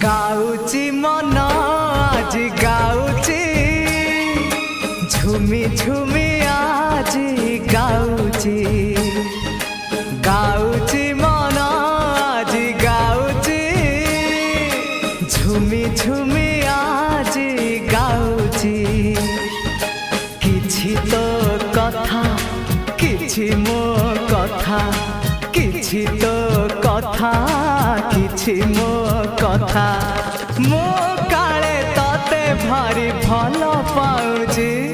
गाउची मन आज गाउची झुमी झुमी आज गाउची गाउची मन आज गाउची झुमी झुमी आज गाउची किछि तो कथा किछि मो कथा किछि तो कथा किछि मो कथा मो काले तते भारी भल पाउची।